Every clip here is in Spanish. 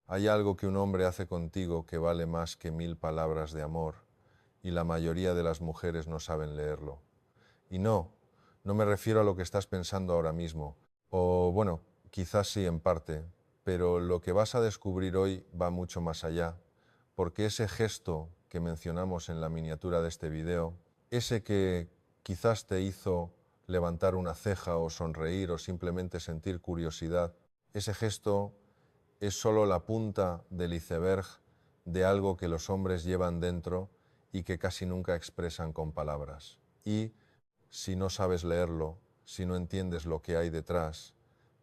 Hay algo que un hombre hace contigo que vale más que 1000 palabras de amor, y la mayoría de las mujeres no saben leerlo. Y no me refiero a lo que estás pensando ahora mismo, o bueno, quizás sí en parte, pero lo que vas a descubrir hoy va mucho más allá, porque ese gesto que mencionamos en la miniatura de este video, ese que quizás te hizo levantar una ceja o sonreír o simplemente sentir curiosidad, ese gesto es solo la punta del iceberg de algo que los hombres llevan dentro y que casi nunca expresan con palabras. Y si no sabes leerlo, si no entiendes lo que hay detrás,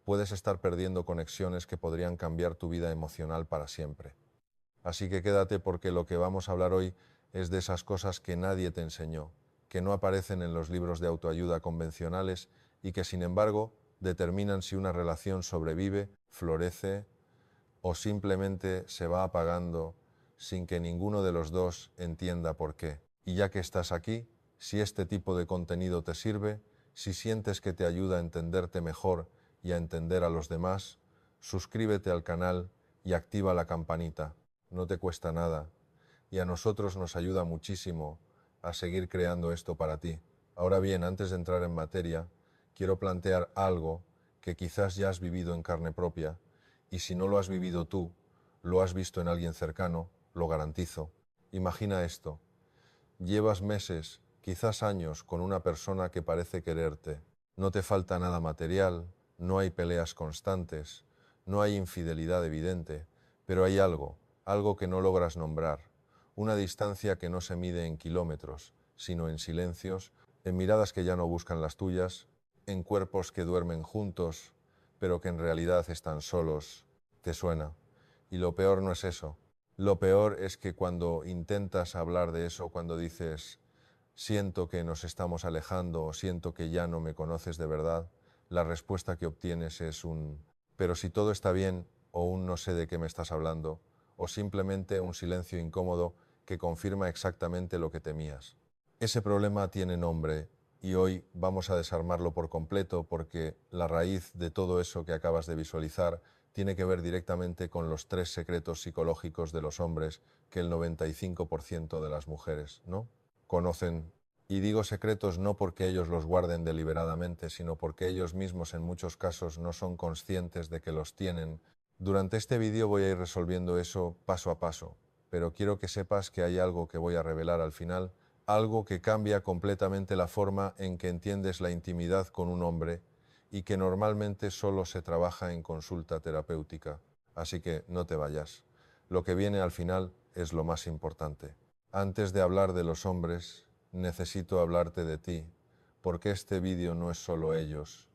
puedes estar perdiendo conexiones que podrían cambiar tu vida emocional para siempre. Así que quédate porque lo que vamos a hablar hoy es de esas cosas que nadie te enseñó, que no aparecen en los libros de autoayuda convencionales y que sin embargo determinan si una relación sobrevive, florece o simplemente se va apagando sin que ninguno de los dos entienda por qué. Y ya que estás aquí, si este tipo de contenido te sirve, si sientes que te ayuda a entenderte mejor y a entender a los demás, suscríbete al canal y activa la campanita. No te cuesta nada y a nosotros nos ayuda muchísimo a seguir creando esto para ti. Ahora bien, antes de entrar en materia, quiero plantear algo que quizás ya has vivido en carne propia, y si no lo has vivido tú, lo has visto en alguien cercano, lo garantizo. Imagina esto: llevas meses, quizás años, con una persona que parece quererte. No te falta nada material, no hay peleas constantes, no hay infidelidad evidente, pero hay algo que no logras nombrar, una distancia que no se mide en kilómetros, sino en silencios, en miradas que ya no buscan las tuyas, en cuerpos que duermen juntos, pero que en realidad están solos. ¿Te suena? Y lo peor no es eso. Lo peor es que cuando intentas hablar de eso, cuando dices, siento que nos estamos alejando o siento que ya no me conoces de verdad, la respuesta que obtienes es un, pero si todo está bien, o un no sé de qué me estás hablando, o simplemente un silencio incómodo que confirma exactamente lo que temías. Ese problema tiene nombre y hoy vamos a desarmarlo por completo porque la raíz de todo eso que acabas de visualizar tiene que ver directamente con los 3 secretos psicológicos de los hombres que el 95% de las mujeres no conocen. Y digo secretos no porque ellos los guarden deliberadamente, sino porque ellos mismos en muchos casos no son conscientes de que los tienen. Durante este vídeo voy a ir resolviendo eso paso a paso, pero quiero que sepas que hay algo que voy a revelar al final, algo que cambia completamente la forma en que entiendes la intimidad con un hombre y que normalmente solo se trabaja en consulta terapéutica. Así que no te vayas. Lo que viene al final es lo más importante. Antes de hablar de los hombres, necesito hablarte de ti, porque este vídeo no es solo ellos,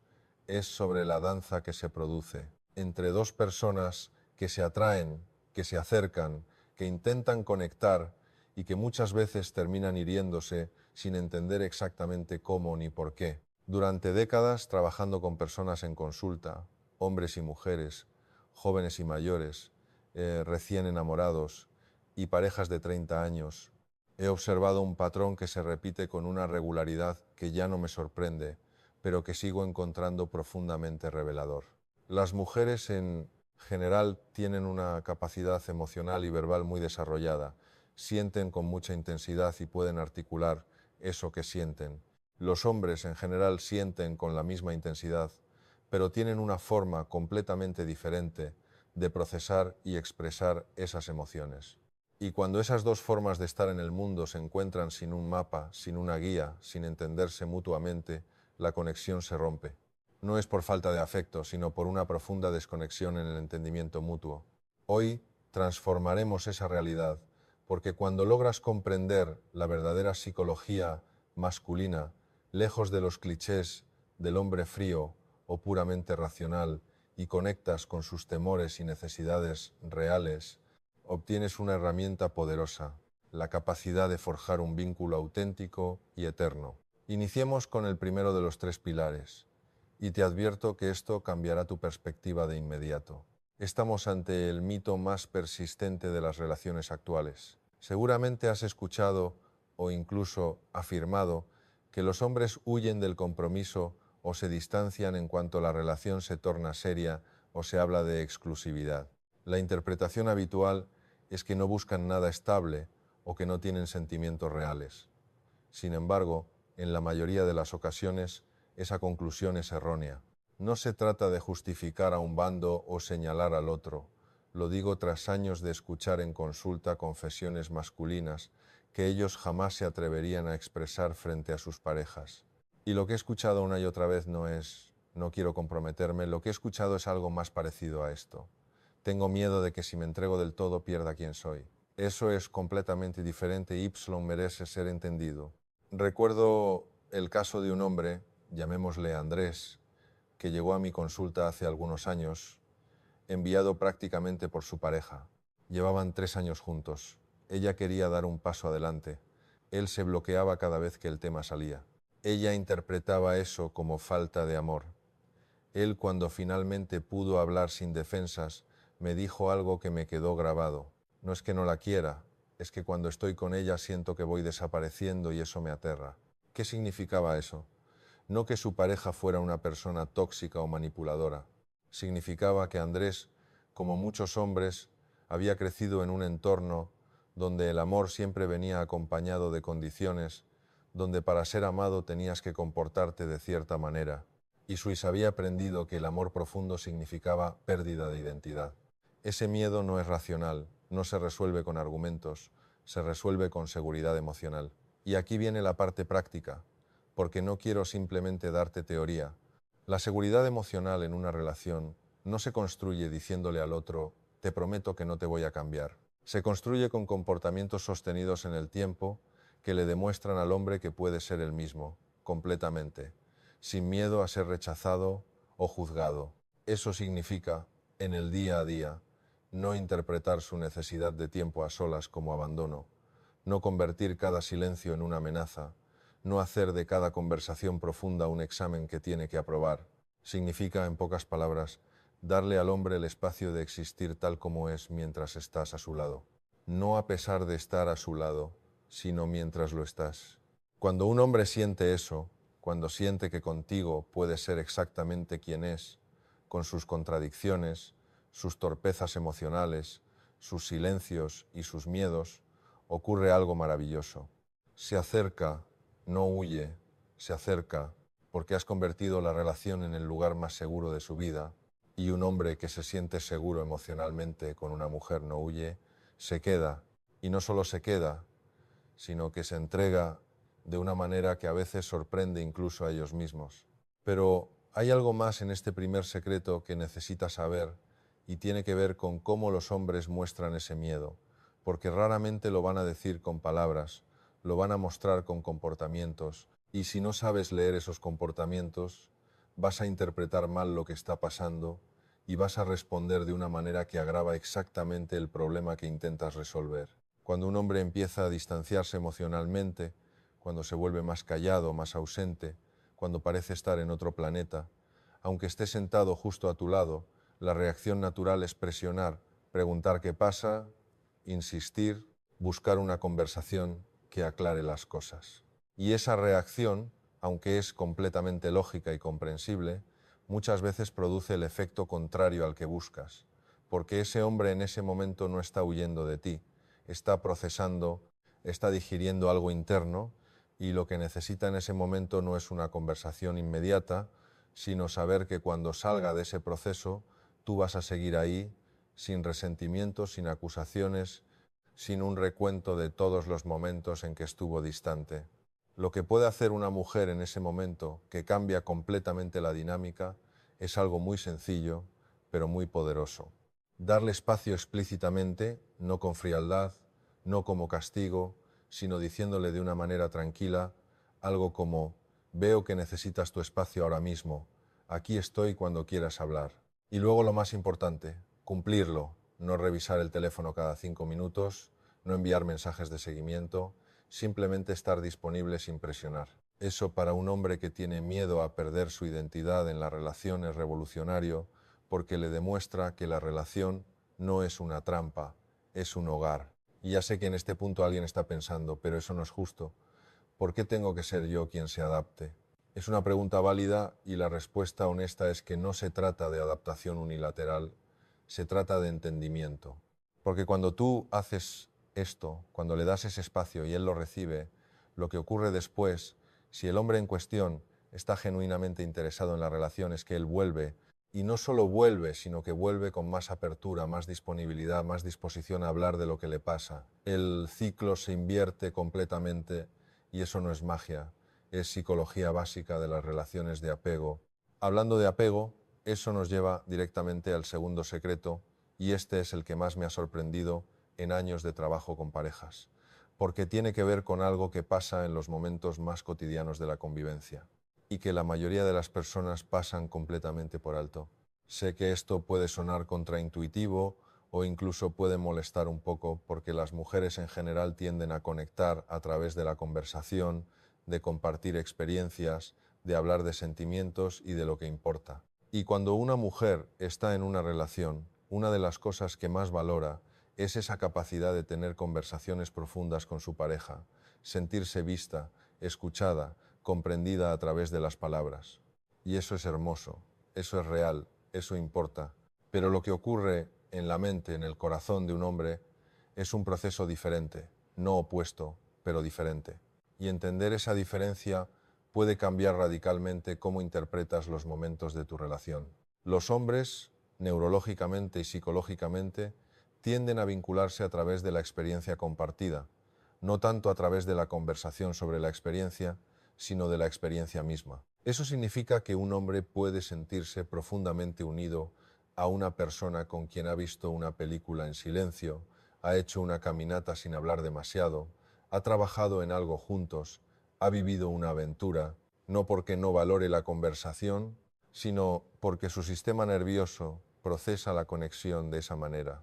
es sobre la danza que se produce entre dos personas que se atraen, que se acercan, que intentan conectar y que muchas veces terminan hiriéndose sin entender exactamente cómo ni por qué. Durante décadas, trabajando con personas en consulta, hombres y mujeres, jóvenes y mayores, recién enamorados y parejas de 30 años, he observado un patrón que se repite con una regularidad que ya no me sorprende, pero que sigo encontrando profundamente revelador. Las mujeres en general tienen una capacidad emocional y verbal muy desarrollada, sienten con mucha intensidad y pueden articular eso que sienten. Los hombres en general sienten con la misma intensidad, pero tienen una forma completamente diferente de procesar y expresar esas emociones. Y cuando esas dos formas de estar en el mundo se encuentran sin un mapa, sin una guía, sin entenderse mutuamente, la conexión se rompe. No es por falta de afecto, sino por una profunda desconexión en el entendimiento mutuo. Hoy transformaremos esa realidad, porque cuando logras comprender la verdadera psicología masculina, lejos de los clichés del hombre frío o puramente racional, y conectas con sus temores y necesidades reales, obtienes una herramienta poderosa, la capacidad de forjar un vínculo auténtico y eterno. Iniciemos con el primero de los 3 pilares, y te advierto que esto cambiará tu perspectiva de inmediato. Estamos ante el mito más persistente de las relaciones actuales. Seguramente has escuchado o incluso afirmado que los hombres huyen del compromiso o se distancian en cuanto la relación se torna seria o se habla de exclusividad. La interpretación habitual es que no buscan nada estable o que no tienen sentimientos reales. Sin embargo, en la mayoría de las ocasiones, esa conclusión es errónea. No se trata de justificar a un bando o señalar al otro. Lo digo tras años de escuchar en consulta confesiones masculinas que ellos jamás se atreverían a expresar frente a sus parejas. Y lo que he escuchado una y otra vez no quiero comprometerme, lo que he escuchado es algo más parecido a esto. Tengo miedo de que si me entrego del todo pierda quién soy. Eso es completamente diferente y merece ser entendido. Recuerdo el caso de un hombre, llamémosle Andrés, que llegó a mi consulta hace algunos años, enviado prácticamente por su pareja. Llevaban 3 años juntos. Ella quería dar un paso adelante. Él se bloqueaba cada vez que el tema salía. Ella interpretaba eso como falta de amor. Él, cuando finalmente pudo hablar sin defensas, me dijo algo que me quedó grabado. No es que no la quiera, es que cuando estoy con ella siento que voy desapareciendo y eso me aterra. ¿Qué significaba eso? No que su pareja fuera una persona tóxica o manipuladora. Significaba que Andrés, como muchos hombres, había crecido en un entorno donde el amor siempre venía acompañado de condiciones, donde para ser amado tenías que comportarte de cierta manera. Y Suiz había aprendido que el amor profundo significaba pérdida de identidad. Ese miedo no es racional, no se resuelve con argumentos, se resuelve con seguridad emocional. Y aquí viene la parte práctica, porque no quiero simplemente darte teoría. La seguridad emocional en una relación no se construye diciéndole al otro, te prometo que no te voy a cambiar. Se construye con comportamientos sostenidos en el tiempo que le demuestran al hombre que puede ser el mismo, completamente, sin miedo a ser rechazado o juzgado. Eso significa, en el día a día, no interpretar su necesidad de tiempo a solas como abandono, no convertir cada silencio en una amenaza, no hacer de cada conversación profunda un examen que tiene que aprobar. Significa, en pocas palabras, darle al hombre el espacio de existir tal como es mientras estás a su lado. No a pesar de estar a su lado, sino mientras lo estás. Cuando un hombre siente eso, cuando siente que contigo puede ser exactamente quien es, con sus contradicciones, sus torpezas emocionales, sus silencios y sus miedos, ocurre algo maravilloso. Se acerca, no huye, se acerca, porque has convertido la relación en el lugar más seguro de su vida, y un hombre que se siente seguro emocionalmente con una mujer no huye, se queda, y no solo se queda, sino que se entrega de una manera que a veces sorprende incluso a ellos mismos. Pero hay algo más en este primer secreto que necesitas saber y tiene que ver con cómo los hombres muestran ese miedo, porque raramente lo van a decir con palabras, lo van a mostrar con comportamientos, y si no sabes leer esos comportamientos, vas a interpretar mal lo que está pasando y vas a responder de una manera que agrava exactamente el problema que intentas resolver. Cuando un hombre empieza a distanciarse emocionalmente, cuando se vuelve más callado, más ausente, cuando parece estar en otro planeta, aunque esté sentado justo a tu lado, la reacción natural es presionar, preguntar qué pasa, insistir, buscar una conversación que aclare las cosas. Y esa reacción, aunque es completamente lógica y comprensible, muchas veces produce el efecto contrario al que buscas, porque ese hombre en ese momento no está huyendo de ti, está procesando, está digiriendo algo interno y lo que necesita en ese momento no es una conversación inmediata, sino saber que cuando salga de ese proceso tú vas a seguir ahí sin resentimientos, sin acusaciones, sin un recuento de todos los momentos en que estuvo distante. Lo que puede hacer una mujer en ese momento, que cambia completamente la dinámica, es algo muy sencillo, pero muy poderoso. Darle espacio explícitamente, no con frialdad, no como castigo, sino diciéndole de una manera tranquila algo como: veo que necesitas tu espacio ahora mismo, aquí estoy cuando quieras hablar. Y luego lo más importante, cumplirlo, no revisar el teléfono cada 5 minutos, no enviar mensajes de seguimiento, simplemente estar disponible sin presionar. Eso para un hombre que tiene miedo a perder su identidad en la relación es revolucionario, porque le demuestra que la relación no es una trampa, es un hogar. Y ya sé que en este punto alguien está pensando, pero eso no es justo. ¿Por qué tengo que ser yo quien se adapte? Es una pregunta válida y la respuesta honesta es que no se trata de adaptación unilateral, se trata de entendimiento. Porque cuando tú haces esto, cuando le das ese espacio y él lo recibe, lo que ocurre después, si el hombre en cuestión está genuinamente interesado en la relación, es que él vuelve, y no solo vuelve, sino que vuelve con más apertura, más disponibilidad, más disposición a hablar de lo que le pasa. El ciclo se invierte completamente y eso no es magia, es psicología básica de las relaciones de apego. Hablando de apego, eso nos lleva directamente al segundo secreto, y este es el que más me ha sorprendido en años de trabajo con parejas, porque tiene que ver con algo que pasa en los momentos más cotidianos de la convivencia y que la mayoría de las personas pasan completamente por alto. Sé que esto puede sonar contraintuitivo o incluso puede molestar un poco porque las mujeres en general tienden a conectar a través de la conversación, de compartir experiencias, de hablar de sentimientos y de lo que importa. Y cuando una mujer está en una relación, una de las cosas que más valora es esa capacidad de tener conversaciones profundas con su pareja, sentirse vista, escuchada, comprendida a través de las palabras. Y eso es hermoso, eso es real, eso importa. Pero lo que ocurre en la mente, en el corazón de un hombre, es un proceso diferente, no opuesto, pero diferente. Y entender esa diferencia puede cambiar radicalmente cómo interpretas los momentos de tu relación. Los hombres, neurológicamente y psicológicamente, tienden a vincularse a través de la experiencia compartida, no tanto a través de la conversación sobre la experiencia, sino de la experiencia misma. Eso significa que un hombre puede sentirse profundamente unido a una persona con quien ha visto una película en silencio, ha hecho una caminata sin hablar demasiado, ha trabajado en algo juntos, ha vivido una aventura, no porque no valore la conversación, sino porque su sistema nervioso procesa la conexión de esa manera.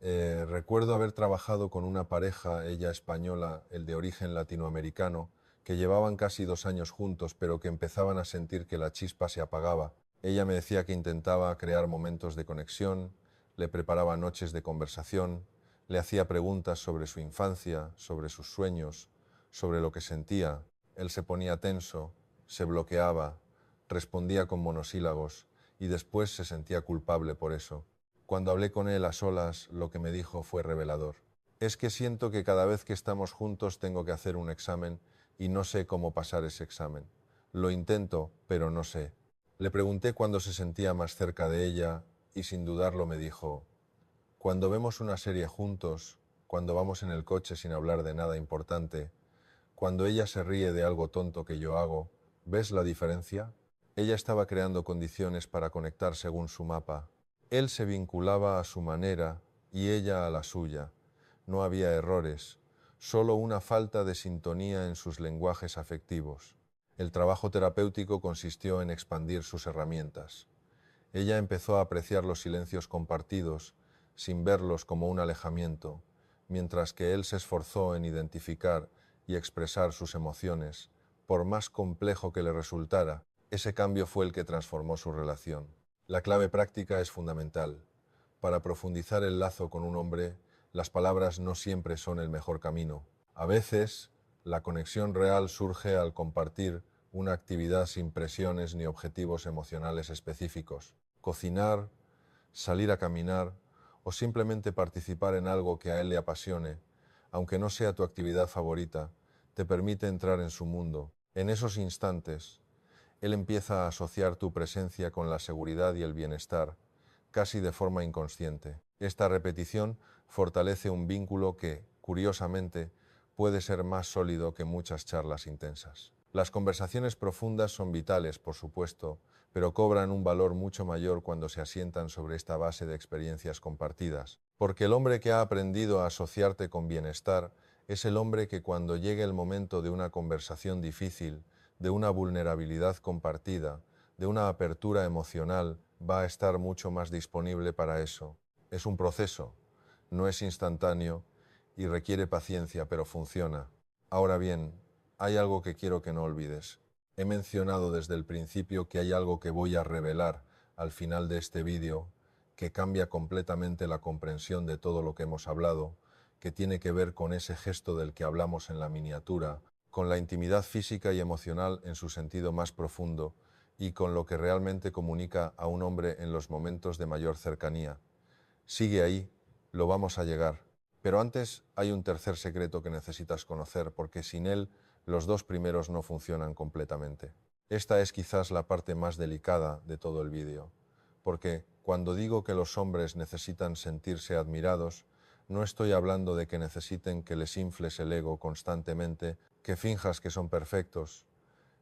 Recuerdo haber trabajado con una pareja, ella española, el de origen latinoamericano, que llevaban casi 2 años juntos, pero que empezaban a sentir que la chispa se apagaba. Ella me decía que intentaba crear momentos de conexión, le preparaba noches de conversación, le hacía preguntas sobre su infancia, sobre sus sueños, sobre lo que sentía. Él se ponía tenso, se bloqueaba, respondía con monosílabos y después se sentía culpable por eso. Cuando hablé con él a solas, lo que me dijo fue revelador. Es que siento que cada vez que estamos juntos tengo que hacer un examen y no sé cómo pasar ese examen. Lo intento, pero no sé. Le pregunté cuándo se sentía más cerca de ella y sin dudarlo me dijo, cuando vemos una serie juntos, cuando vamos en el coche sin hablar de nada importante, cuando ella se ríe de algo tonto que yo hago, ¿ves la diferencia? Ella estaba creando condiciones para conectar según su mapa. Él se vinculaba a su manera y ella a la suya. No había errores, solo una falta de sintonía en sus lenguajes afectivos. El trabajo terapéutico consistió en expandir sus herramientas. Ella empezó a apreciar los silencios compartidos, sin verlos como un alejamiento, mientras que él se esforzó en identificar y expresar sus emociones. Por más complejo que le resultara, ese cambio fue el que transformó su relación. La clave práctica es fundamental. Para profundizar el lazo con un hombre, las palabras no siempre son el mejor camino. A veces, la conexión real surge al compartir una actividad sin presiones ni objetivos emocionales específicos. Cocinar, salir a caminar o simplemente participar en algo que a él le apasione, aunque no sea tu actividad favorita, te permite entrar en su mundo. En esos instantes, él empieza a asociar tu presencia con la seguridad y el bienestar, casi de forma inconsciente. Esta repetición fortalece un vínculo que, curiosamente, puede ser más sólido que muchas charlas intensas. Las conversaciones profundas son vitales, por supuesto, pero cobran un valor mucho mayor cuando se asientan sobre esta base de experiencias compartidas. Porque el hombre que ha aprendido a asociarte con bienestar es el hombre que cuando llegue el momento de una conversación difícil, de una vulnerabilidad compartida, de una apertura emocional, va a estar mucho más disponible para eso. Es un proceso, no es instantáneo y requiere paciencia, pero funciona. Ahora bien, hay algo que quiero que no olvides. He mencionado desde el principio que hay algo que voy a revelar al final de este vídeo que cambia completamente la comprensión de todo lo que hemos hablado, que tiene que ver con ese gesto del que hablamos en la miniatura, con la intimidad física y emocional en su sentido más profundo y con lo que realmente comunica a un hombre en los momentos de mayor cercanía. Sigue ahí, lo vamos a llegar. Pero antes hay un tercer secreto que necesitas conocer, porque sin él los dos primeros no funcionan completamente. Esta es quizás la parte más delicada de todo el vídeo, porque cuando digo que los hombres necesitan sentirse admirados, no estoy hablando de que necesiten que les infles el ego constantemente, que finjas que son perfectos,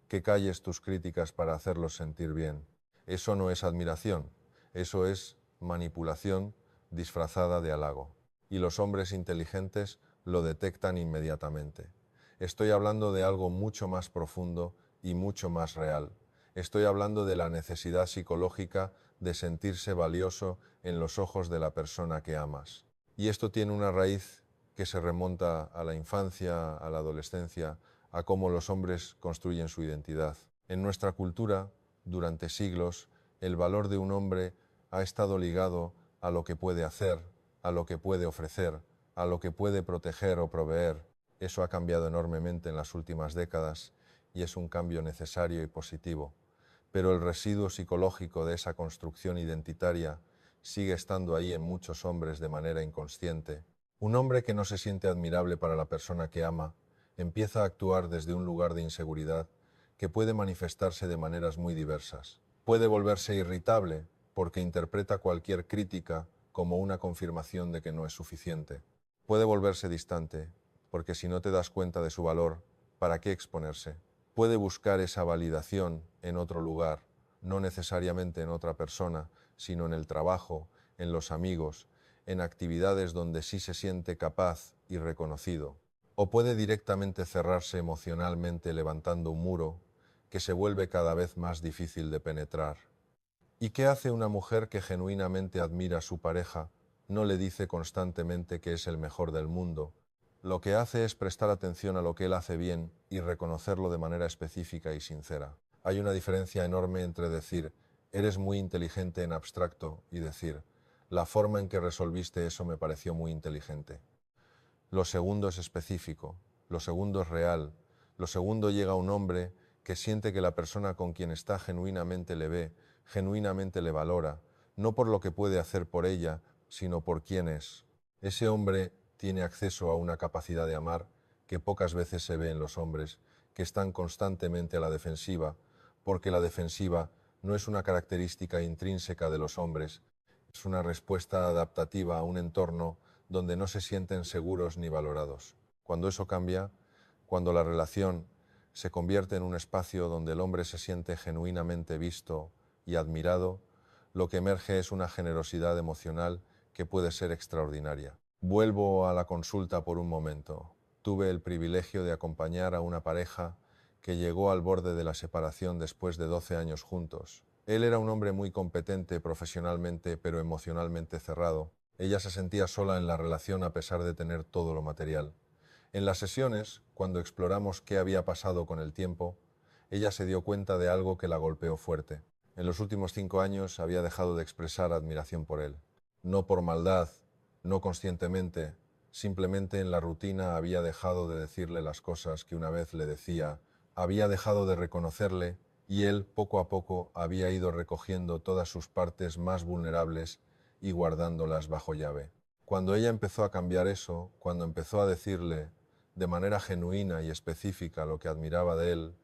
que calles tus críticas para hacerlos sentir bien. Eso no es admiración, eso es manipulación disfrazada de halago. Y los hombres inteligentes lo detectan inmediatamente. Estoy hablando de algo mucho más profundo y mucho más real. Estoy hablando de la necesidad psicológica de sentirse valioso en los ojos de la persona que amas. Y esto tiene una raíz que se remonta a la infancia, a la adolescencia, a cómo los hombres construyen su identidad. En nuestra cultura, durante siglos, el valor de un hombre ha estado ligado a lo que puede hacer, a lo que puede ofrecer, a lo que puede proteger o proveer. Eso ha cambiado enormemente en las últimas décadas y es un cambio necesario y positivo. Pero el residuo psicológico de esa construcción identitaria sigue estando ahí en muchos hombres de manera inconsciente. Un hombre que no se siente admirable para la persona que ama empieza a actuar desde un lugar de inseguridad que puede manifestarse de maneras muy diversas. Puede volverse irritable porque interpreta cualquier crítica como una confirmación de que no es suficiente. Puede volverse distante porque si no te das cuenta de su valor, ¿para qué exponerse? Puede buscar esa validación en otro lugar, no necesariamente en otra persona, sino en el trabajo, en los amigos, en actividades donde sí se siente capaz y reconocido. O puede directamente cerrarse emocionalmente levantando un muro que se vuelve cada vez más difícil de penetrar. ¿Y qué hace una mujer que genuinamente admira a su pareja? No le dice constantemente que es el mejor del mundo. Lo que hace es prestar atención a lo que él hace bien y reconocerlo de manera específica y sincera. Hay una diferencia enorme entre decir, eres muy inteligente en abstracto, y decir, la forma en que resolviste eso me pareció muy inteligente. Lo segundo es específico, lo segundo es real, lo segundo llega a un hombre que siente que la persona con quien está genuinamente le ve, genuinamente le valora, no por lo que puede hacer por ella, sino por quién es. Ese hombre tiene acceso a una capacidad de amar que pocas veces se ve en los hombres, que están constantemente a la defensiva, porque la defensiva no es una característica intrínseca de los hombres, es una respuesta adaptativa a un entorno donde no se sienten seguros ni valorados. Cuando eso cambia, cuando la relación se convierte en un espacio donde el hombre se siente genuinamente visto y admirado, lo que emerge es una generosidad emocional que puede ser extraordinaria. Vuelvo a la consulta por un momento. Tuve el privilegio de acompañar a una pareja que llegó al borde de la separación después de 12 años juntos. Él era un hombre muy competente profesionalmente, pero emocionalmente cerrado. Ella se sentía sola en la relación a pesar de tener todo lo material. En las sesiones, cuando exploramos qué había pasado con el tiempo, ella se dio cuenta de algo que la golpeó fuerte. En los últimos 5 años había dejado de expresar admiración por él. No por maldad, no conscientemente, simplemente en la rutina había dejado de decirle las cosas que una vez le decía, había dejado de reconocerle y él poco a poco había ido recogiendo todas sus partes más vulnerables y guardándolas bajo llave. Cuando ella empezó a cambiar eso, cuando empezó a decirle de manera genuina y específica lo que admiraba de él,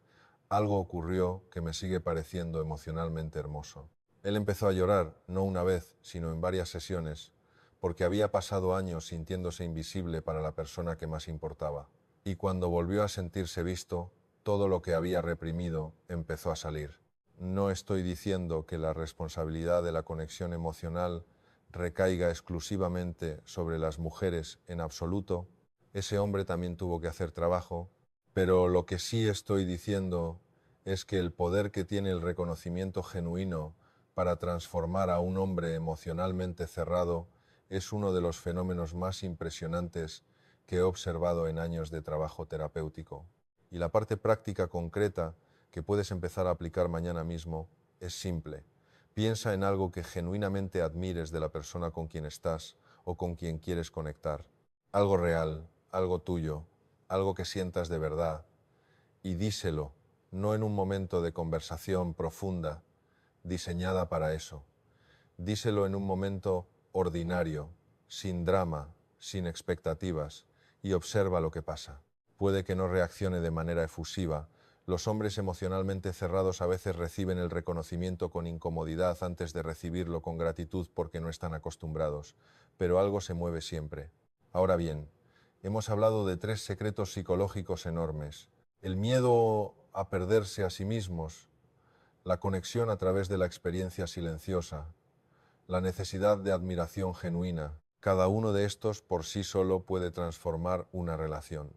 algo ocurrió que me sigue pareciendo emocionalmente hermoso. Él empezó a llorar, no una vez, sino en varias sesiones, porque había pasado años sintiéndose invisible para la persona que más importaba. Y cuando volvió a sentirse visto, todo lo que había reprimido empezó a salir. No estoy diciendo que la responsabilidad de la conexión emocional recaiga exclusivamente sobre las mujeres en absoluto. Ese hombre también tuvo que hacer trabajo, pero lo que sí estoy diciendo es que el poder que tiene el reconocimiento genuino para transformar a un hombre emocionalmente cerrado es uno de los fenómenos más impresionantes que he observado en años de trabajo terapéutico. Y la parte práctica concreta que puedes empezar a aplicar mañana mismo es simple. Piensa en algo que genuinamente admires de la persona con quien estás o con quien quieres conectar. Algo real, algo tuyo, algo que sientas de verdad. Y díselo, no en un momento de conversación profunda, diseñada para eso. Díselo en un momento ordinario, sin drama, sin expectativas, y observa lo que pasa. Puede que no reaccione de manera efusiva. Los hombres emocionalmente cerrados a veces reciben el reconocimiento con incomodidad antes de recibirlo con gratitud porque no están acostumbrados, pero algo se mueve siempre. Ahora bien, hemos hablado de 3 secretos psicológicos enormes: el miedo a perderse a sí mismos, la conexión a través de la experiencia silenciosa, la necesidad de admiración genuina. Cada uno de estos por sí solo puede transformar una relación.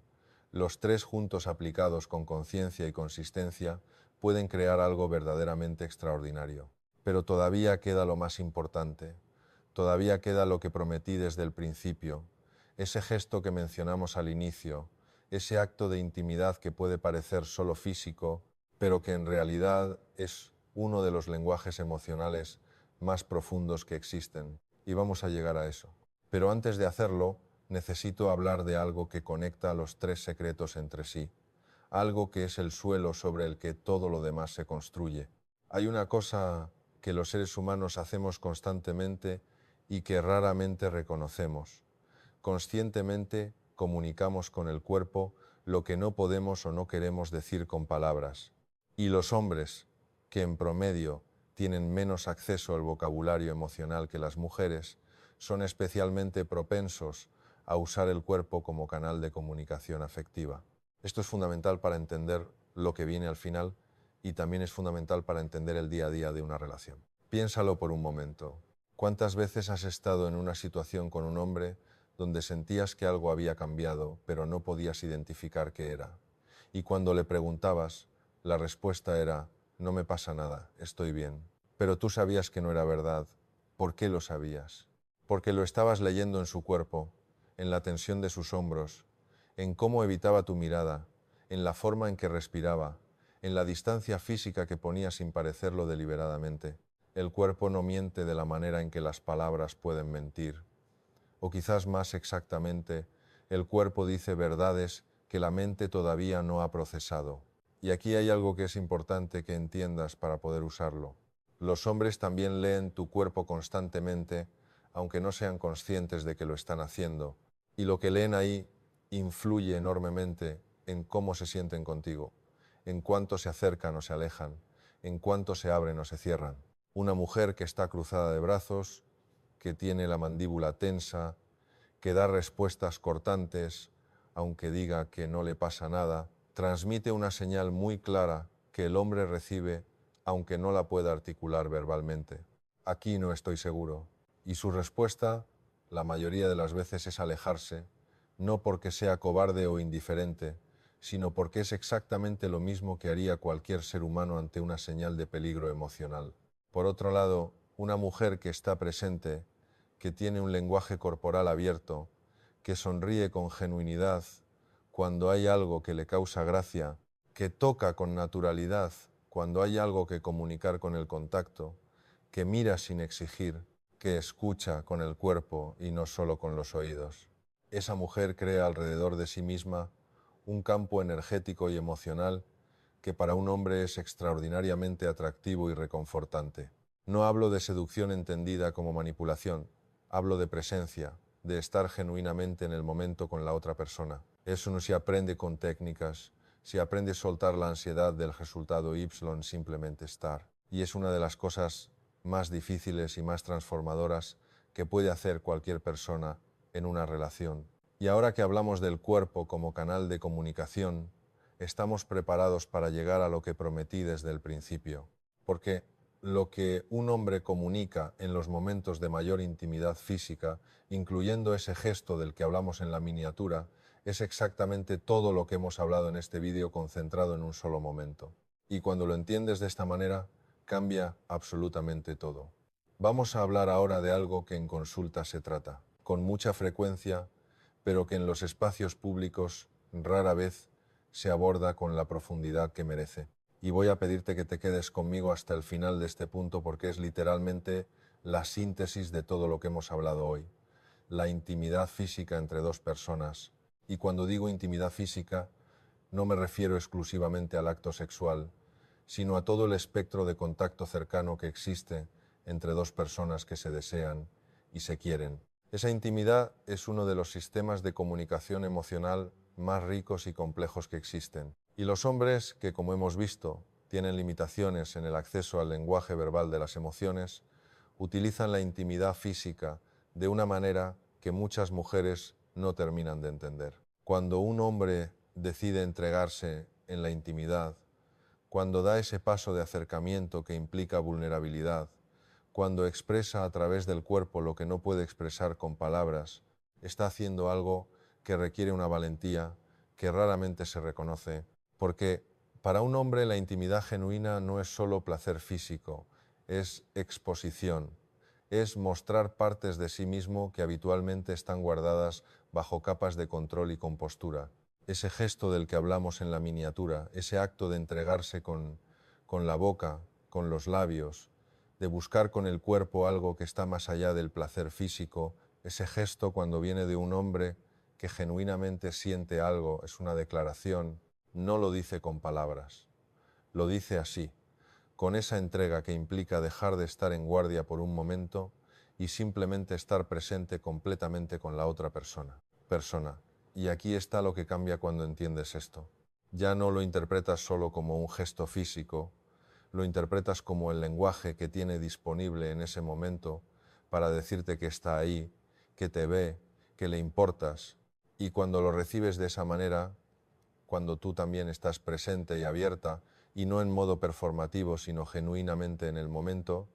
Los 3 juntos aplicados con conciencia y consistencia pueden crear algo verdaderamente extraordinario. Pero todavía queda lo más importante. Todavía queda lo que prometí desde el principio. Ese gesto que mencionamos al inicio, ese acto de intimidad que puede parecer solo físico, pero que en realidad es uno de los lenguajes emocionales más profundos que existen. Y vamos a llegar a eso. Pero antes de hacerlo, necesito hablar de algo que conecta a los 3 secretos entre sí, algo que es el suelo sobre el que todo lo demás se construye. Hay una cosa que los seres humanos hacemos constantemente y que raramente reconocemos. Conscientemente comunicamos con el cuerpo lo que no podemos o no queremos decir con palabras. Y los hombres, que en promedio tienen menos acceso al vocabulario emocional que las mujeres, son especialmente propensos a usar el cuerpo como canal de comunicación afectiva. Esto es fundamental para entender lo que viene al final y también es fundamental para entender el día a día de una relación. Piénsalo por un momento. ¿Cuántas veces has estado en una situación con un hombre donde sentías que algo había cambiado, pero no podías identificar qué era? Y cuando le preguntabas, la respuesta era: no me pasa nada, estoy bien. Pero tú sabías que no era verdad. ¿Por qué lo sabías? Porque lo estabas leyendo en su cuerpo, en la tensión de sus hombros, en cómo evitaba tu mirada, en la forma en que respiraba, en la distancia física que ponía sin parecerlo deliberadamente. El cuerpo no miente de la manera en que las palabras pueden mentir. O quizás más exactamente, el cuerpo dice verdades que la mente todavía no ha procesado. Y aquí hay algo que es importante que entiendas para poder usarlo. Los hombres también leen tu cuerpo constantemente, aunque no sean conscientes de que lo están haciendo. Y lo que leen ahí influye enormemente en cómo se sienten contigo, en cuánto se acercan o se alejan, en cuánto se abren o se cierran. Una mujer que está cruzada de brazos, que tiene la mandíbula tensa, que da respuestas cortantes, aunque diga que no le pasa nada, transmite una señal muy clara que el hombre recibe, aunque no la pueda articular verbalmente. Aquí no estoy seguro. Y su respuesta, la mayoría de las veces, es alejarse, no porque sea cobarde o indiferente, sino porque es exactamente lo mismo que haría cualquier ser humano ante una señal de peligro emocional. Por otro lado, una mujer que está presente, que tiene un lenguaje corporal abierto, que sonríe con genuinidad cuando hay algo que le causa gracia, que toca con naturalidad cuando hay algo que comunicar con el contacto, que mira sin exigir, que escucha con el cuerpo y no solo con los oídos. Esa mujer crea alrededor de sí misma un campo energético y emocional que para un hombre es extraordinariamente atractivo y reconfortante. No hablo de seducción entendida como manipulación, hablo de presencia, de estar genuinamente en el momento con la otra persona. Eso no se aprende con técnicas, se aprende a soltar la ansiedad del resultado Y, simplemente estar. Y es una de las cosas más difíciles y más transformadoras que puede hacer cualquier persona en una relación. Y ahora que hablamos del cuerpo como canal de comunicación, estamos preparados para llegar a lo que prometí desde el principio. Porque lo que un hombre comunica en los momentos de mayor intimidad física, incluyendo ese gesto del que hablamos en la miniatura, es exactamente todo lo que hemos hablado en este vídeo concentrado en un solo momento. Y cuando lo entiendes de esta manera, cambia absolutamente todo. Vamos a hablar ahora de algo que en consulta se trata, con mucha frecuencia, pero que en los espacios públicos rara vez se aborda con la profundidad que merece. Y voy a pedirte que te quedes conmigo hasta el final de este punto porque es literalmente la síntesis de todo lo que hemos hablado hoy. La intimidad física entre dos personas. Y cuando digo intimidad física, no me refiero exclusivamente al acto sexual, sino a todo el espectro de contacto cercano que existe entre dos personas que se desean y se quieren. Esa intimidad es uno de los sistemas de comunicación emocional más ricos y complejos que existen. Y los hombres, que como hemos visto, tienen limitaciones en el acceso al lenguaje verbal de las emociones, utilizan la intimidad física de una manera que muchas mujeres no terminan de entender. Cuando un hombre decide entregarse en la intimidad, cuando da ese paso de acercamiento que implica vulnerabilidad, cuando expresa a través del cuerpo lo que no puede expresar con palabras, está haciendo algo que requiere una valentía que raramente se reconoce, porque para un hombre la intimidad genuina no es solo placer físico, es exposición, es mostrar partes de sí mismo que habitualmente están guardadas bajo capas de control y compostura. Ese gesto del que hablamos en la miniatura, ese acto de entregarse con la boca, con los labios, de buscar con el cuerpo algo que está más allá del placer físico, ese gesto cuando viene de un hombre que genuinamente siente algo, es una declaración, no lo dice con palabras, lo dice así, con esa entrega que implica dejar de estar en guardia por un momento y simplemente estar presente completamente con la otra persona. Y aquí está lo que cambia cuando entiendes esto. Ya no lo interpretas solo como un gesto físico, lo interpretas como el lenguaje que tiene disponible en ese momento para decirte que está ahí, que te ve, que le importas. Y cuando lo recibes de esa manera, cuando tú también estás presente y abierta, y no en modo performativo, sino genuinamente en el momento,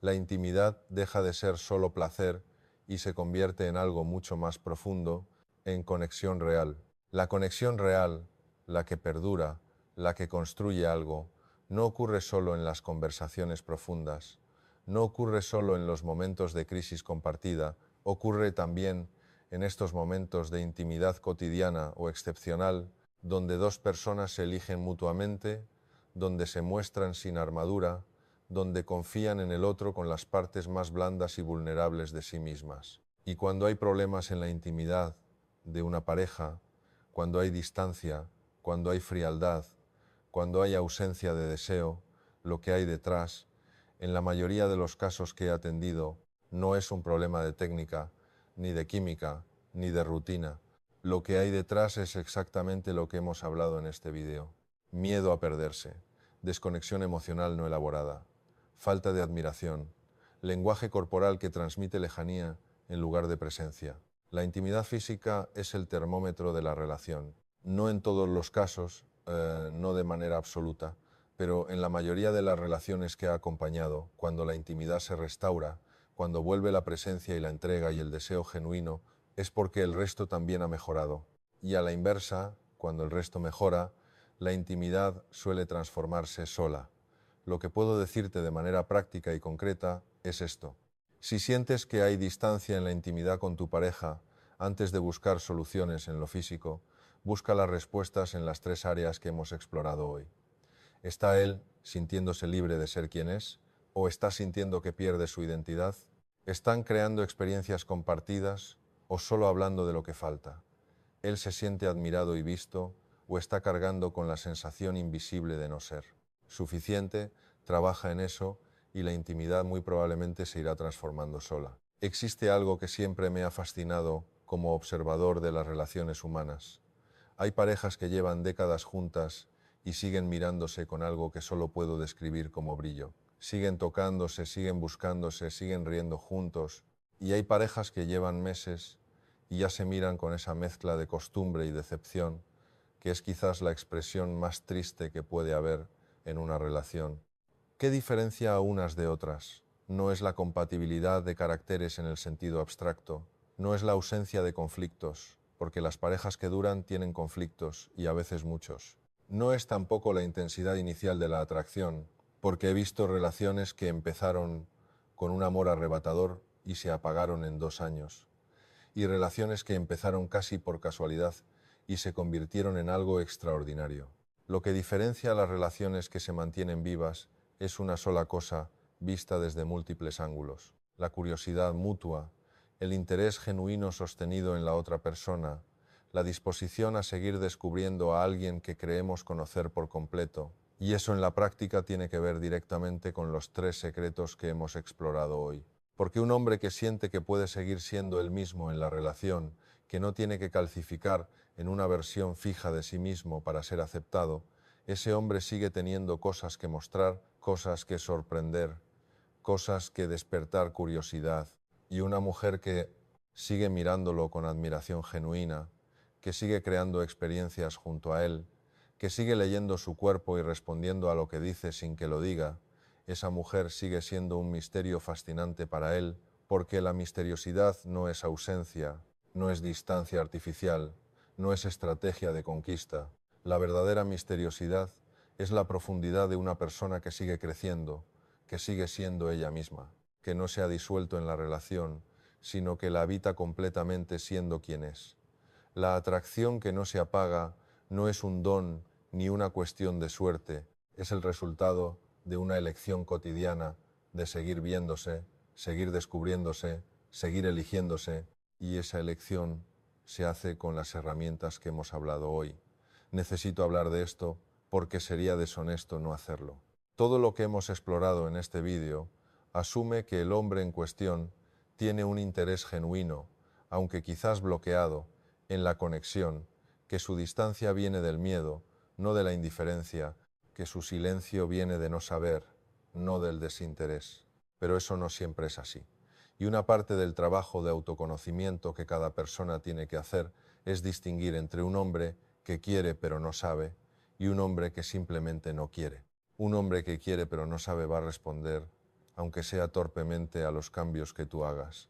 la intimidad deja de ser solo placer y se convierte en algo mucho más profundo, en conexión real. La conexión real, la que perdura, la que construye algo, no ocurre solo en las conversaciones profundas, no ocurre solo en los momentos de crisis compartida, ocurre también en estos momentos de intimidad cotidiana o excepcional, donde dos personas se eligen mutuamente, donde se muestran sin armadura, donde confían en el otro con las partes más blandas y vulnerables de sí mismas. Y cuando hay problemas en la intimidad de una pareja, cuando hay distancia, cuando hay frialdad, cuando hay ausencia de deseo, lo que hay detrás, en la mayoría de los casos que he atendido, no es un problema de técnica, ni de química, ni de rutina. Lo que hay detrás es exactamente lo que hemos hablado en este video. Miedo a perderse, desconexión emocional no elaborada, falta de admiración, lenguaje corporal que transmite lejanía en lugar de presencia. La intimidad física es el termómetro de la relación. No en todos los casos, no de manera absoluta, pero en la mayoría de las relaciones que ha acompañado, cuando la intimidad se restaura, cuando vuelve la presencia y la entrega y el deseo genuino, es porque el resto también ha mejorado. Y a la inversa, cuando el resto mejora, la intimidad suele transformarse sola. Lo que puedo decirte de manera práctica y concreta es esto. Si sientes que hay distancia en la intimidad con tu pareja, antes de buscar soluciones en lo físico, busca las respuestas en las tres áreas que hemos explorado hoy. ¿Está él sintiéndose libre de ser quien es? ¿O está sintiendo que pierde su identidad? ¿Están creando experiencias compartidas o solo hablando de lo que falta? ¿Él se siente admirado y visto o está cargando con la sensación invisible de no ser? Suficiente, trabaja en eso y la intimidad muy probablemente se irá transformando sola. Existe algo que siempre me ha fascinado como observador de las relaciones humanas. Hay parejas que llevan décadas juntas y siguen mirándose con algo que solo puedo describir como brillo. Siguen tocándose, siguen buscándose, siguen riendo juntos. Y hay parejas que llevan meses y ya se miran con esa mezcla de costumbre y decepción, que es quizás la expresión más triste que puede haber en una relación. ¿Qué diferencia a unas de otras? No es la compatibilidad de caracteres en el sentido abstracto, no es la ausencia de conflictos, porque las parejas que duran tienen conflictos y a veces muchos. No es tampoco la intensidad inicial de la atracción, porque he visto relaciones que empezaron con un amor arrebatador y se apagaron en 2 años, y relaciones que empezaron casi por casualidad y se convirtieron en algo extraordinario. Lo que diferencia a las relaciones que se mantienen vivas es una sola cosa vista desde múltiples ángulos: la curiosidad mutua, el interés genuino sostenido en la otra persona, la disposición a seguir descubriendo a alguien que creemos conocer por completo. Y eso en la práctica tiene que ver directamente con los 3 secretos que hemos explorado hoy. Porque un hombre que siente que puede seguir siendo él mismo en la relación, que no tiene que calcificar en una versión fija de sí mismo para ser aceptado, ese hombre sigue teniendo cosas que mostrar, cosas que sorprender, cosas que despertar curiosidad. Y una mujer que sigue mirándolo con admiración genuina, que sigue creando experiencias junto a él, que sigue leyendo su cuerpo y respondiendo a lo que dice sin que lo diga, esa mujer sigue siendo un misterio fascinante para él, porque la misteriosidad no es ausencia, no es distancia artificial, no es estrategia de conquista. La verdadera misteriosidad es la profundidad de una persona que sigue creciendo, que sigue siendo ella misma, que no se ha disuelto en la relación, sino que la habita completamente siendo quien es. La atracción que no se apaga no es un don ni una cuestión de suerte, es el resultado de una elección cotidiana de seguir viéndose, seguir descubriéndose, seguir eligiéndose, y esa elección se hace con las herramientas que hemos hablado hoy. Necesito hablar de esto porque sería deshonesto no hacerlo. Todo lo que hemos explorado en este vídeo asume que el hombre en cuestión tiene un interés genuino, aunque quizás bloqueado, en la conexión, que su distancia viene del miedo, no de la indiferencia, que su silencio viene de no saber, no del desinterés. Pero eso no siempre es así. Y una parte del trabajo de autoconocimiento que cada persona tiene que hacer es distinguir entre un hombre que quiere pero no sabe y un hombre que simplemente no quiere. Un hombre que quiere pero no sabe va a responder, aunque sea torpemente, a los cambios que tú hagas.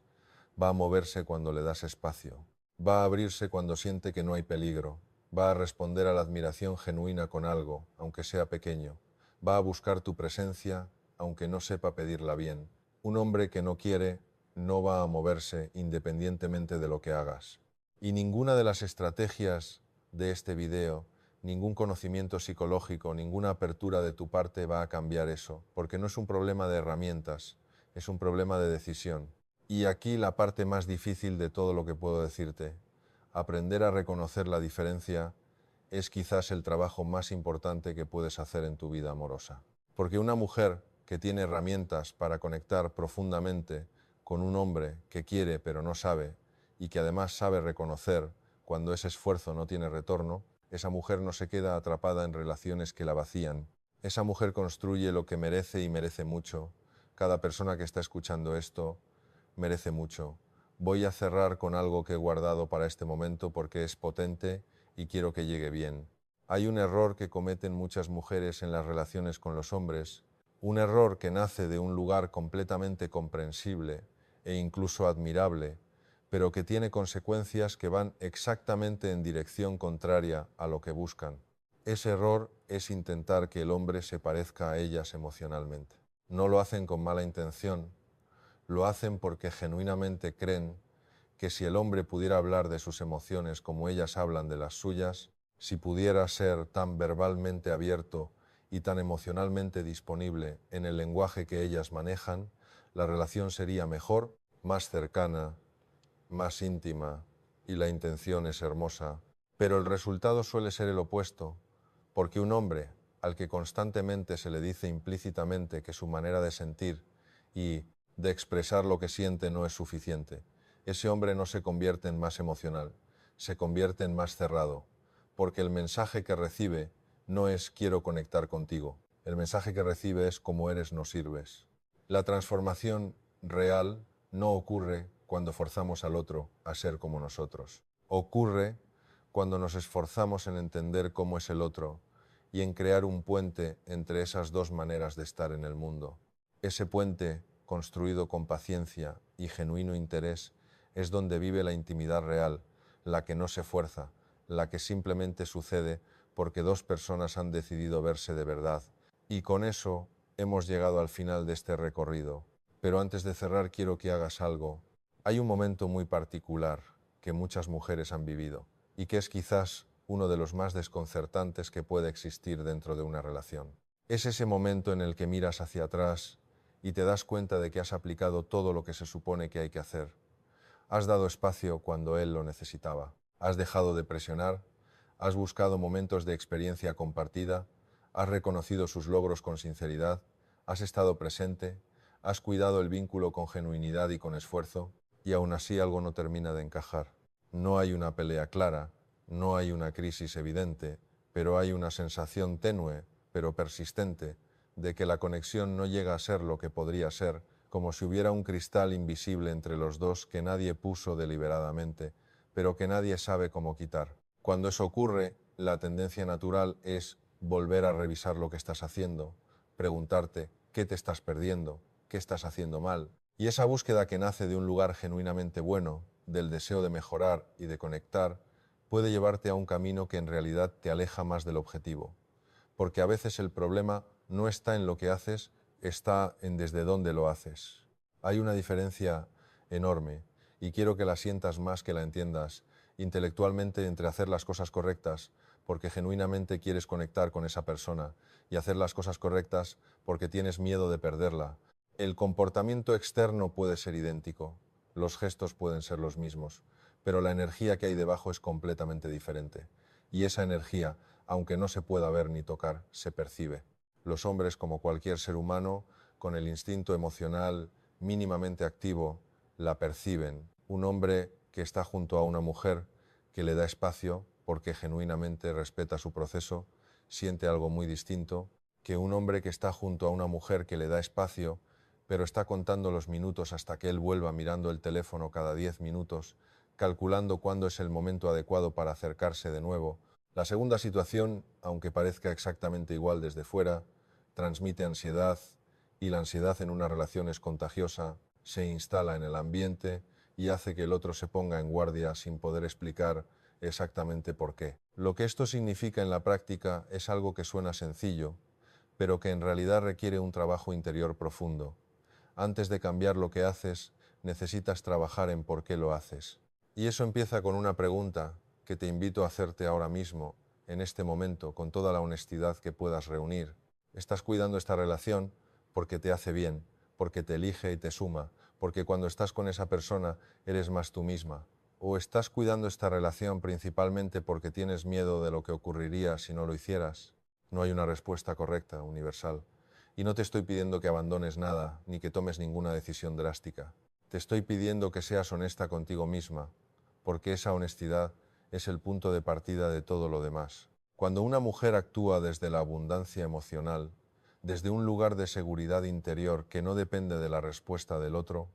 Va a moverse cuando le das espacio. Va a abrirse cuando siente que no hay peligro. Va a responder a la admiración genuina con algo, aunque sea pequeño. Va a buscar tu presencia, aunque no sepa pedirla bien. Un hombre que no quiere no va a moverse independientemente de lo que hagas. Y ninguna de las estrategias de este video, ningún conocimiento psicológico, ninguna apertura de tu parte va a cambiar eso, porque no es un problema de herramientas, es un problema de decisión. Y aquí la parte más difícil de todo lo que puedo decirte. Aprender a reconocer la diferencia es quizás el trabajo más importante que puedes hacer en tu vida amorosa. Porque una mujer que tiene herramientas para conectar profundamente con un hombre que quiere pero no sabe, y que además sabe reconocer cuando ese esfuerzo no tiene retorno, esa mujer no se queda atrapada en relaciones que la vacían. Esa mujer construye lo que merece y merece mucho. Cada persona que está escuchando esto merece mucho. Voy a cerrar con algo que he guardado para este momento porque es potente y quiero que llegue bien. Hay un error que cometen muchas mujeres en las relaciones con los hombres, un error que nace de un lugar completamente comprensible e incluso admirable, pero que tiene consecuencias que van exactamente en dirección contraria a lo que buscan. Ese error es intentar que el hombre se parezca a ellas emocionalmente. No lo hacen con mala intención, lo hacen porque genuinamente creen que si el hombre pudiera hablar de sus emociones como ellas hablan de las suyas, si pudiera ser tan verbalmente abierto y tan emocionalmente disponible en el lenguaje que ellas manejan, la relación sería mejor, más cercana, más íntima, y la intención es hermosa. Pero el resultado suele ser el opuesto, porque un hombre al que constantemente se le dice implícitamente que su manera de sentir y de expresar lo que siente no es suficiente, ese hombre no se convierte en más emocional, se convierte en más cerrado, porque el mensaje que recibe no es quiero conectar contigo, el mensaje que recibe es como eres no sirves. La transformación real no ocurre cuando forzamos al otro a ser como nosotros, ocurre cuando nos esforzamos en entender cómo es el otro y en crear un puente entre esas dos maneras de estar en el mundo. Ese puente, construido con paciencia y genuino interés, es donde vive la intimidad real, la que no se fuerza, la que simplemente sucede porque dos personas han decidido verse de verdad. Y con eso hemos llegado al final de este recorrido. Pero antes de cerrar quiero que hagas algo. Hay un momento muy particular que muchas mujeres han vivido y que es quizás uno de los más desconcertantes que puede existir dentro de una relación. Es ese momento en el que miras hacia atrás y te das cuenta de que has aplicado todo lo que se supone que hay que hacer. Has dado espacio cuando él lo necesitaba. Has dejado de presionar. Has buscado momentos de experiencia compartida. Has reconocido sus logros con sinceridad. Has estado presente. ¿Has cuidado el vínculo con genuinidad y con esfuerzo? Y aún así algo no termina de encajar. No hay una pelea clara, no hay una crisis evidente, pero hay una sensación tenue, pero persistente, de que la conexión no llega a ser lo que podría ser, como si hubiera un cristal invisible entre los dos que nadie puso deliberadamente, pero que nadie sabe cómo quitar. Cuando eso ocurre, la tendencia natural es volver a revisar lo que estás haciendo, preguntarte qué te estás perdiendo, qué estás haciendo mal. Y esa búsqueda que nace de un lugar genuinamente bueno, del deseo de mejorar y de conectar, puede llevarte a un camino que en realidad te aleja más del objetivo. Porque a veces el problema no está en lo que haces, está en desde dónde lo haces. Hay una diferencia enorme, y quiero que la sientas más que la entiendas, intelectualmente entre hacer las cosas correctas, porque genuinamente quieres conectar con esa persona, y hacer las cosas correctas porque tienes miedo de perderla. El comportamiento externo puede ser idéntico, los gestos pueden ser los mismos, pero la energía que hay debajo es completamente diferente. Y esa energía, aunque no se pueda ver ni tocar, se percibe. Los hombres, como cualquier ser humano, con el instinto emocional mínimamente activo, la perciben. Un hombre que está junto a una mujer que le da espacio porque genuinamente respeta su proceso, siente algo muy distinto que un hombre que está junto a una mujer que le da espacio, pero está contando los minutos hasta que él vuelva mirando el teléfono cada 10 minutos, calculando cuándo es el momento adecuado para acercarse de nuevo. La segunda situación, aunque parezca exactamente igual desde fuera, transmite ansiedad, y la ansiedad en una relación es contagiosa, se instala en el ambiente y hace que el otro se ponga en guardia sin poder explicar exactamente por qué. Lo que esto significa en la práctica es algo que suena sencillo, pero que en realidad requiere un trabajo interior profundo. Antes de cambiar lo que haces, necesitas trabajar en por qué lo haces. Y eso empieza con una pregunta que te invito a hacerte ahora mismo, en este momento, con toda la honestidad que puedas reunir. ¿Estás cuidando esta relación porque te hace bien, porque te elige y te suma, porque cuando estás con esa persona eres más tú misma? ¿O estás cuidando esta relación principalmente porque tienes miedo de lo que ocurriría si no lo hicieras? No hay una respuesta correcta, universal. Y no te estoy pidiendo que abandones nada, ni que tomes ninguna decisión drástica. Te estoy pidiendo que seas honesta contigo misma, porque esa honestidad es el punto de partida de todo lo demás. Cuando una mujer actúa desde la abundancia emocional, desde un lugar de seguridad interior que no depende de la respuesta del otro,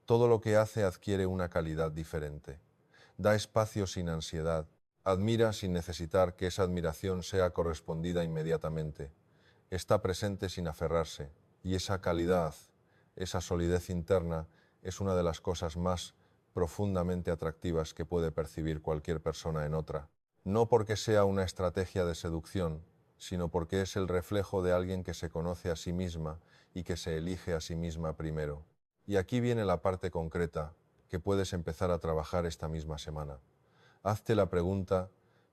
todo lo que hace adquiere una calidad diferente. Da espacio sin ansiedad, admira sin necesitar que esa admiración sea correspondida inmediatamente. Está presente sin aferrarse, y esa calidad, esa solidez interna, es una de las cosas más profundamente atractivas que puede percibir cualquier persona en otra. No porque sea una estrategia de seducción, sino porque es el reflejo de alguien que se conoce a sí misma y que se elige a sí misma primero. Y aquí viene la parte concreta que puedes empezar a trabajar esta misma semana. Hazte la pregunta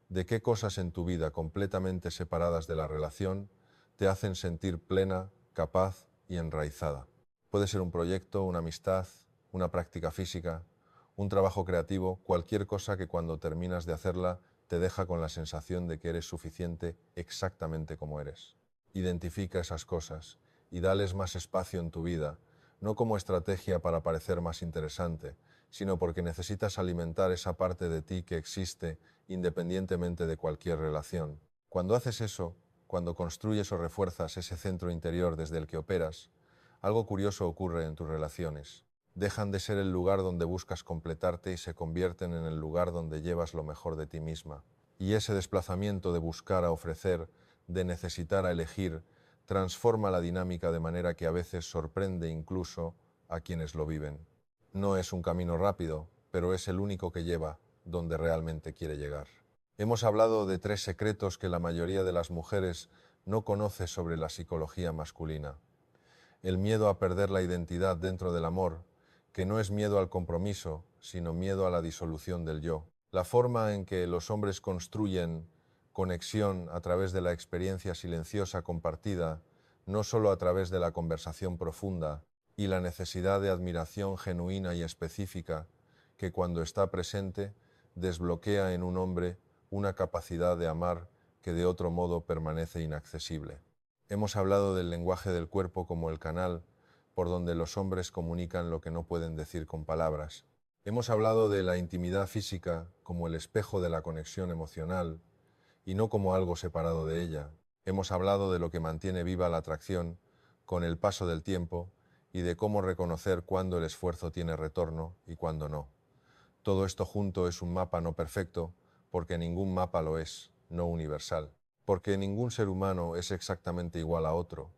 de qué cosas en tu vida completamente separadas de la relación te hacen sentir plena, capaz y enraizada. Puede ser un proyecto, una amistad, una práctica física, un trabajo creativo, cualquier cosa que cuando terminas de hacerla te deja con la sensación de que eres suficiente exactamente como eres. Identifica esas cosas y dales más espacio en tu vida, no como estrategia para parecer más interesante, sino porque necesitas alimentar esa parte de ti que existe independientemente de cualquier relación. Cuando haces eso, cuando construyes o refuerzas ese centro interior desde el que operas, algo curioso ocurre en tus relaciones. Dejan de ser el lugar donde buscas completarte y se convierten en el lugar donde llevas lo mejor de ti misma. Y ese desplazamiento de buscar a ofrecer, de necesitar a elegir, transforma la dinámica de manera que a veces sorprende incluso a quienes lo viven. No es un camino rápido, pero es el único que lleva donde realmente quiere llegar. Hemos hablado de 3 secretos que la mayoría de las mujeres no conoce sobre la psicología masculina. El miedo a perder la identidad dentro del amor, que no es miedo al compromiso, sino miedo a la disolución del yo. La forma en que los hombres construyen conexión a través de la experiencia silenciosa compartida, no solo a través de la conversación profunda, y la necesidad de admiración genuina y específica, que cuando está presente, desbloquea en un hombre una capacidad de amar que de otro modo permanece inaccesible. Hemos hablado del lenguaje del cuerpo como el canal por donde los hombres comunican lo que no pueden decir con palabras. Hemos hablado de la intimidad física como el espejo de la conexión emocional y no como algo separado de ella. Hemos hablado de lo que mantiene viva la atracción con el paso del tiempo y de cómo reconocer cuándo el esfuerzo tiene retorno y cuándo no. Todo esto junto es un mapa no perfecto, porque ningún mapa lo es, no universal. Porque ningún ser humano es exactamente igual a otro,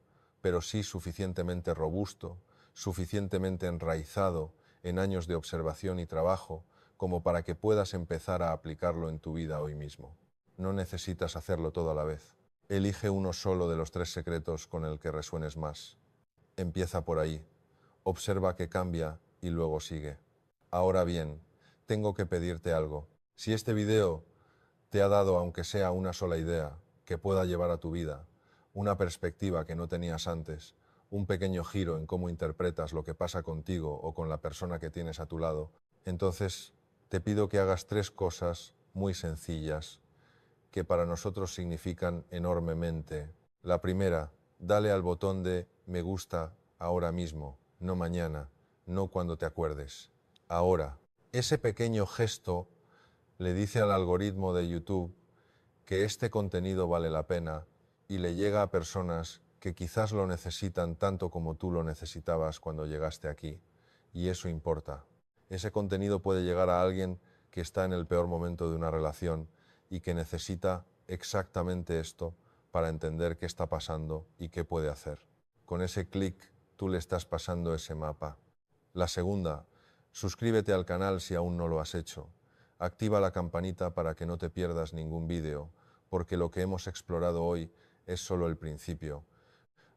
pero sí suficientemente robusto, suficientemente enraizado en años de observación y trabajo, como para que puedas empezar a aplicarlo en tu vida hoy mismo. No necesitas hacerlo todo a la vez. Elige uno solo de los 3 secretos con el que resuenes más. Empieza por ahí. Observa que cambia y luego sigue. Ahora bien, tengo que pedirte algo. Si este video te ha dado, aunque sea una sola idea, que pueda llevar a tu vida, una perspectiva que no tenías antes, un pequeño giro en cómo interpretas lo que pasa contigo o con la persona que tienes a tu lado, entonces te pido que hagas 3 cosas muy sencillas que para nosotros significan enormemente. La primera, dale al botón de me gusta ahora mismo, no mañana, no cuando te acuerdes, ahora. Ese pequeño gesto le dice al algoritmo de YouTube que este contenido vale la pena y le llega a personas que quizás lo necesitan tanto como tú lo necesitabas cuando llegaste aquí. Y eso importa. Ese contenido puede llegar a alguien que está en el peor momento de una relación y que necesita exactamente esto para entender qué está pasando y qué puede hacer. Con ese clic tú le estás pasando ese mapa. La segunda, suscríbete al canal si aún no lo has hecho. Activa la campanita para que no te pierdas ningún vídeo, porque lo que hemos explorado hoy es solo el principio.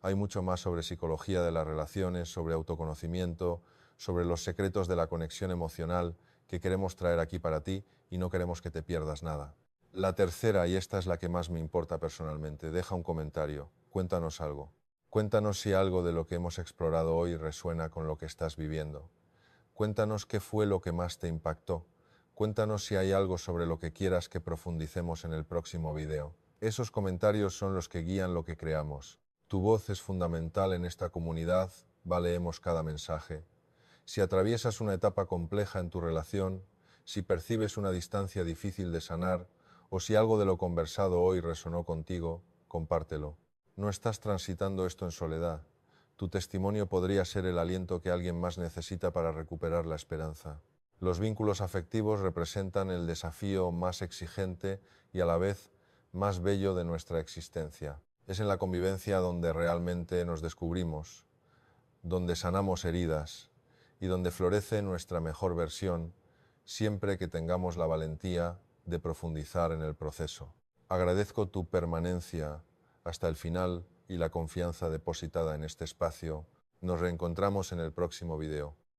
Hay mucho más sobre psicología de las relaciones, sobre autoconocimiento, sobre los secretos de la conexión emocional que queremos traer aquí para ti y no queremos que te pierdas nada. La tercera, y esta es la que más me importa personalmente, deja un comentario, cuéntanos algo. Cuéntanos si algo de lo que hemos explorado hoy resuena con lo que estás viviendo. Cuéntanos qué fue lo que más te impactó. Cuéntanos si hay algo sobre lo que quieras que profundicemos en el próximo video. Esos comentarios son los que guían lo que creamos. Tu voz es fundamental en esta comunidad, leemos cada mensaje. Si atraviesas una etapa compleja en tu relación, si percibes una distancia difícil de sanar, o si algo de lo conversado hoy resonó contigo, compártelo. No estás transitando esto en soledad. Tu testimonio podría ser el aliento que alguien más necesita para recuperar la esperanza. Los vínculos afectivos representan el desafío más exigente y a la vez más bello de nuestra existencia. Es en la convivencia donde realmente nos descubrimos, donde sanamos heridas y donde florece nuestra mejor versión, siempre que tengamos la valentía de profundizar en el proceso. Agradezco tu permanencia hasta el final y la confianza depositada en este espacio. Nos reencontramos en el próximo video.